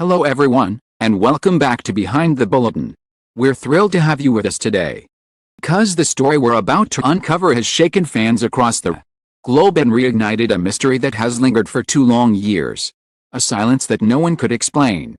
Hello everyone, and welcome back to Behind the Bulletin. We're thrilled to have you with us today. Because the story we're about to uncover has shaken fans across the globe and reignited a mystery that has lingered for 2 long years. A silence that no one could explain.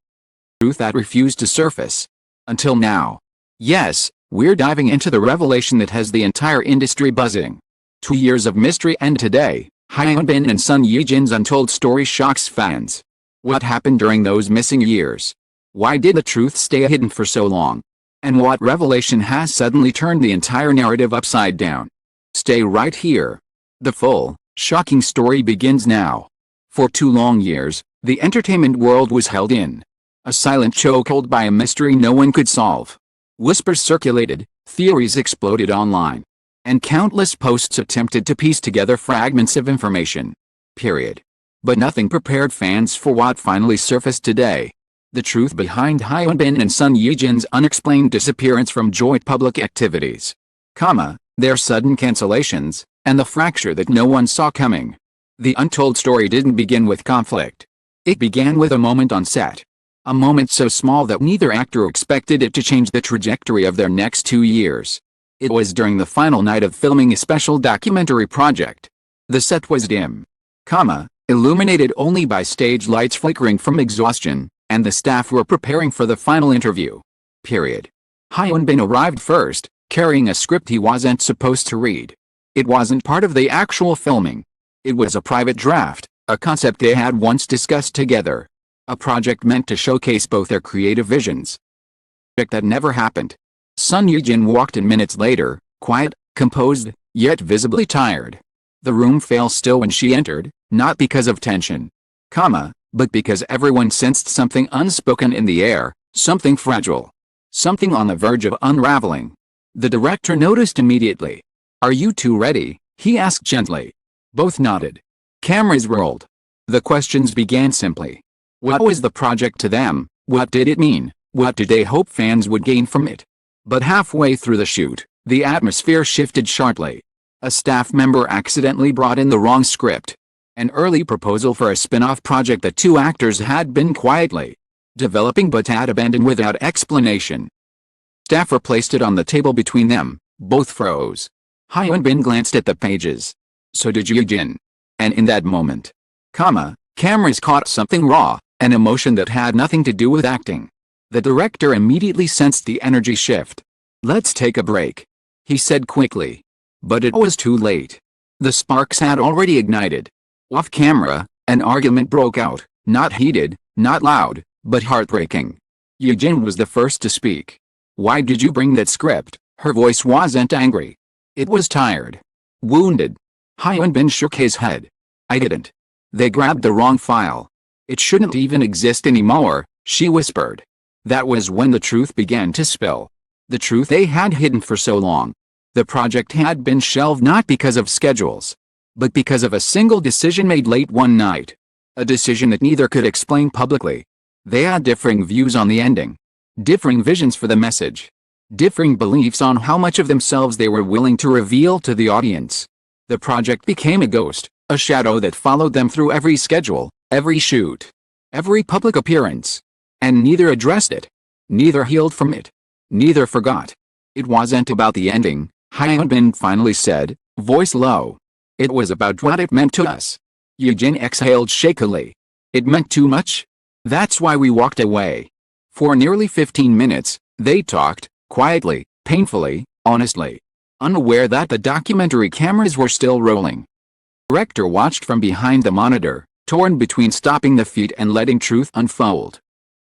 Truth that refused to surface. Until now. Yes, we're diving into the revelation that has the entire industry buzzing. 2 years of mystery, and today, Hyun and son Ye-jin's untold story shocks fans. What happened during those missing years? Why did the truth stay hidden for so long? And what revelation has suddenly turned the entire narrative upside down? Stay right here. The full, shocking story begins now. For 2 long years, the entertainment world was held in a silent chokehold by a mystery no one could solve. Whispers circulated, theories exploded online, and countless posts attempted to piece together fragments of information. But nothing prepared fans for what finally surfaced today. The truth behind Hyun and son Ye-jin's unexplained disappearance from joint public activities. Their sudden cancellations, and the fracture that no one saw coming. The untold story didn't begin with conflict. It began with a moment on set. A moment so small that neither actor expected it to change the trajectory of their next 2 years. It was during the final night of filming a special documentary project. The set was dim, illuminated only by stage lights flickering from exhaustion, and the staff were preparing for the final interview. Hyun arrived first, carrying a script he wasn't supposed to read. It wasn't part of the actual filming. It was a private draft, a concept they had once discussed together. A project meant to showcase both their creative visions. That never happened. Son Ye-jin walked in minutes later, quiet, composed, yet visibly tired. The room fell still when she entered, not because of tension, but because everyone sensed something unspoken in the air, something fragile. Something on the verge of unraveling. The director noticed immediately. "Are you two ready?" he asked gently. Both nodded. Cameras rolled. The questions began simply. What was the project to them? What did it mean? What did they hope fans would gain from it? But halfway through the shoot, the atmosphere shifted sharply. A staff member accidentally brought in the wrong script. An early proposal for a spin-off project that 2 actors had been quietly developing but had abandoned without explanation. Staff replaced it on the table between them. Both froze. Hyun glanced at the pages. So did Ye-jin. And in that moment, cameras caught something raw, an emotion that had nothing to do with acting. The director immediately sensed the energy shift. "Let's take a break," he said quickly. But it was too late. The sparks had already ignited. Off camera, an argument broke out, not heated, not loud, but heartbreaking. Ye-jin was the first to speak. "Why did you bring that script?" Her voice wasn't angry. It was tired. Wounded. Hyun shook his head. "I didn't. They grabbed the wrong file. It shouldn't even exist anymore," she whispered. That was when the truth began to spill. The truth they had hidden for so long. The project had been shelved not because of schedules, but because of a single decision made late one night. A decision that neither could explain publicly. They had differing views on the ending. Differing visions for the message. Differing beliefs on how much of themselves they were willing to reveal to the audience. The project became a ghost, a shadow that followed them through every schedule, every shoot, every public appearance. And neither addressed it. Neither healed from it. Neither forgot. "It wasn't about the ending," Hyun finally said, voice low. "It was about what it meant to us." Ye-jin exhaled shakily. "It meant too much? That's why we walked away." For nearly 15 minutes, they talked, quietly, painfully, honestly. Unaware that the documentary cameras were still rolling. The director watched from behind the monitor, torn between stopping the feed and letting truth unfold.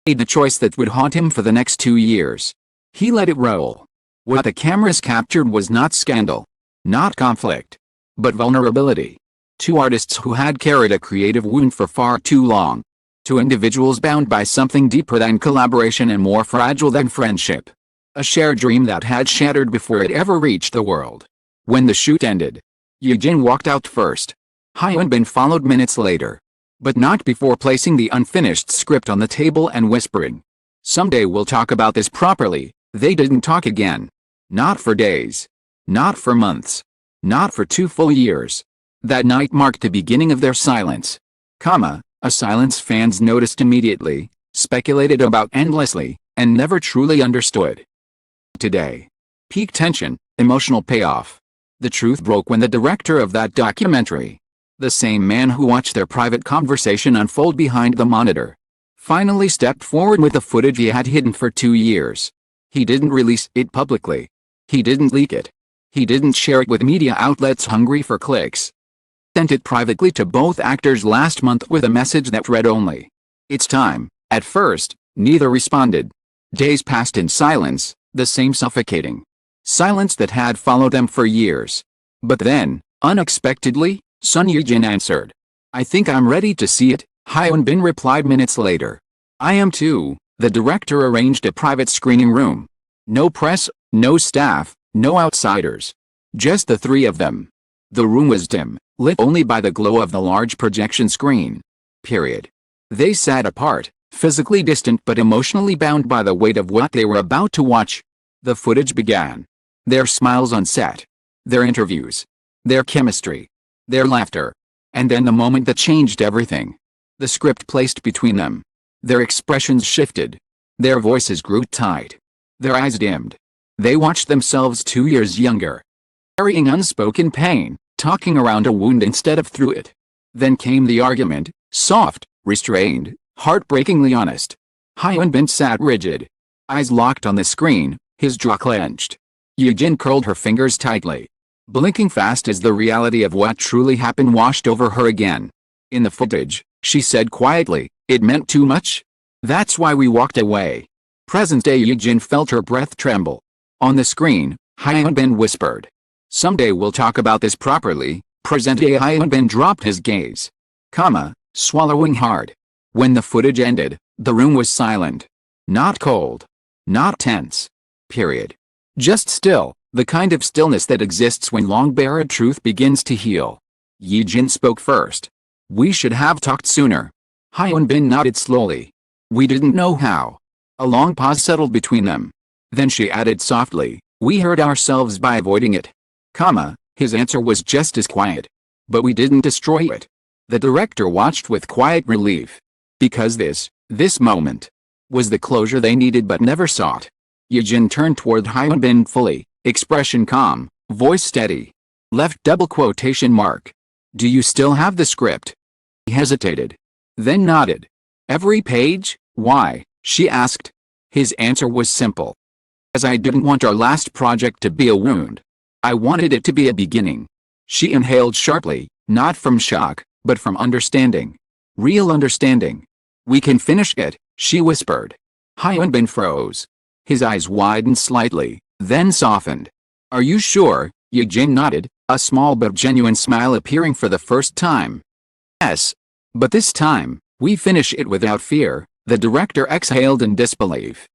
He made a choice that would haunt him for the next 2 years. He let it roll. What the cameras captured was not scandal, not conflict, but vulnerability. 2 artists who had carried a creative wound for far too long. 2 individuals bound by something deeper than collaboration and more fragile than friendship. A shared dream that had shattered before it ever reached the world. When the shoot ended, Ye-jin walked out first. Hyun followed minutes later. But not before placing the unfinished script on the table and whispering, "Someday we'll talk about this properly." They didn't talk again. Not for days. Not for months. Not for 2 full years. That night marked the beginning of their silence. A silence fans noticed immediately, speculated about endlessly, and never truly understood. Today. Peak tension, emotional payoff. The truth broke when the director of that documentary, the same man who watched their private conversation unfold behind the monitor, finally stepped forward with the footage he had hidden for 2 years. He didn't release it publicly. He didn't leak it. He didn't share it with media outlets hungry for clicks. Sent it privately to both actors last month with a message that read only, "It's time." At first, neither responded. Days passed in silence, the same suffocating silence that had followed them for years. But then, unexpectedly, Son Ye-jin answered. "I think I'm ready to see it," Hyun bin replied minutes later. "I am too." The director arranged a private screening room. No press, no staff, no outsiders. Just the three of them. The room was dim, lit only by the glow of the large projection screen. Period. They sat apart, physically distant but emotionally bound by the weight of what they were about to watch. The footage began. Their smiles on set. Their interviews. Their chemistry. Their laughter. And then the moment that changed everything. The script placed between them. Their expressions shifted. Their voices grew tight. Their eyes dimmed. They watched themselves 2 years younger. Carrying unspoken pain, talking around a wound instead of through it. Then came the argument, soft, restrained, heartbreakingly honest. Hyun bin sat rigid. Eyes locked on the screen, his jaw clenched. Ye-jin curled her fingers tightly. Blinking fast as the reality of what truly happened washed over her again. In the footage, she said quietly, "It meant too much. That's why we walked away." Present-day Ye-jin felt her breath tremble. On the screen, Hyun bin whispered, "Someday we'll talk about this properly." Present-day Hyun bin dropped his gaze, swallowing hard. When the footage ended, the room was silent. Not cold. Not tense. Period. Just still, the kind of stillness that exists when long-buried truth begins to heal. Ye-jin spoke first. "We should have talked sooner." Hyun bin nodded slowly. "We didn't know how." A long pause settled between them. Then she added softly, "We hurt ourselves by avoiding it." His answer was just as quiet. "But we didn't destroy it." The director watched with quiet relief. Because this moment, was the closure they needed but never sought. Ye-jin turned toward Hyun bin fully, expression calm, voice steady. Left double quotation mark. "Do you still have the script?" He hesitated. Then nodded. "Every page? Why?" she asked. His answer was simple. "As I didn't want our last project to be a wound. I wanted it to be a beginning." She inhaled sharply, not from shock, but from understanding. Real understanding. "We can finish it," she whispered. Hyun bin froze. His eyes widened slightly, then softened. "Are you sure?" Ye-jin nodded, a small but genuine smile appearing for the first time. "Yes. But this time, we finish it without fear." The director exhaled in disbelief.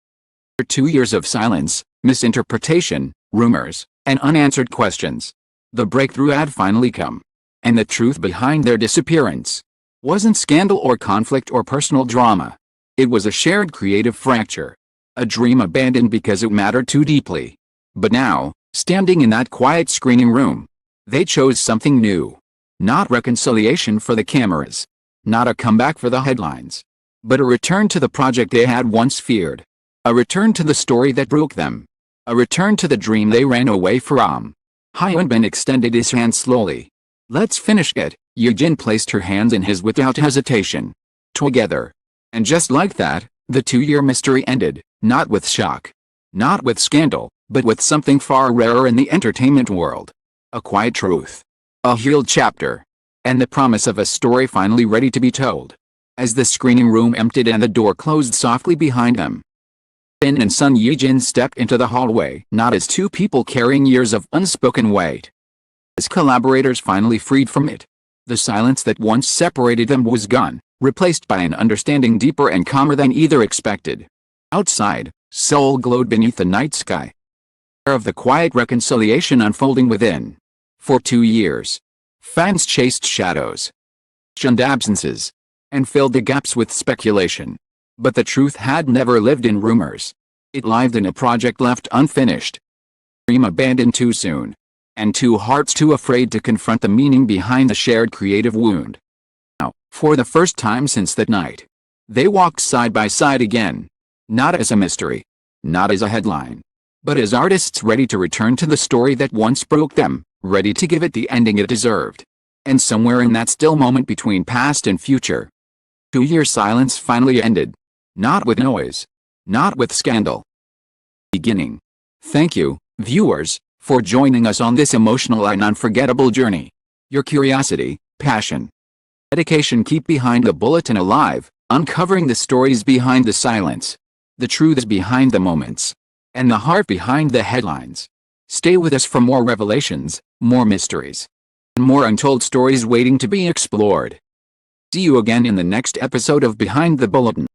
For 2 years of silence, misinterpretation, rumors, and unanswered questions, the breakthrough had finally come. And the truth behind their disappearance wasn't scandal or conflict or personal drama. It was a shared creative fracture. A dream abandoned because it mattered too deeply. But now, standing in that quiet screening room, they chose something new. Not reconciliation for the cameras. Not a comeback for the headlines. But a return to the project they had once feared. A return to the story that broke them. A return to the dream they ran away from. Hyun bin extended his hand slowly. "Let's finish it." Ye-jin placed her hands in his without hesitation. Together. And just like that, the 2-year mystery ended, not with shock. Not with scandal, but with something far rarer in the entertainment world. A quiet truth. A healed chapter. And the promise of a story finally ready to be told. As the screening room emptied and the door closed softly behind them, Bin and Son Ye-jin stepped into the hallway, not as two people carrying years of unspoken weight. As collaborators finally freed from it. The silence that once separated them was gone, replaced by an understanding deeper and calmer than either expected. Outside, Seoul glowed beneath the night sky. Of the quiet reconciliation unfolding within. For 2 years, fans chased shadows, shunned absences, and filled the gaps with speculation. But the truth had never lived in rumors. It lived in a project left unfinished. Dream abandoned too soon. And two hearts too afraid to confront the meaning behind the shared creative wound. Now, for the first time since that night, They walked side by side again. Not as a mystery. Not as a headline. But as artists ready to return to the story that once broke them, ready to give it the ending it deserved. And somewhere in that still moment between past and future, 2-year silence finally ended. Not with noise. Not with scandal. Beginning. Thank you, viewers, for joining us on this emotional and unforgettable journey. Your curiosity, passion, dedication keep Behind the Bulletin alive, uncovering the stories behind the silence, the truths behind the moments, and the heart behind the headlines. Stay with us for more revelations, more mysteries, and more untold stories waiting to be explored. See you again in the next episode of Behind the Bulletin.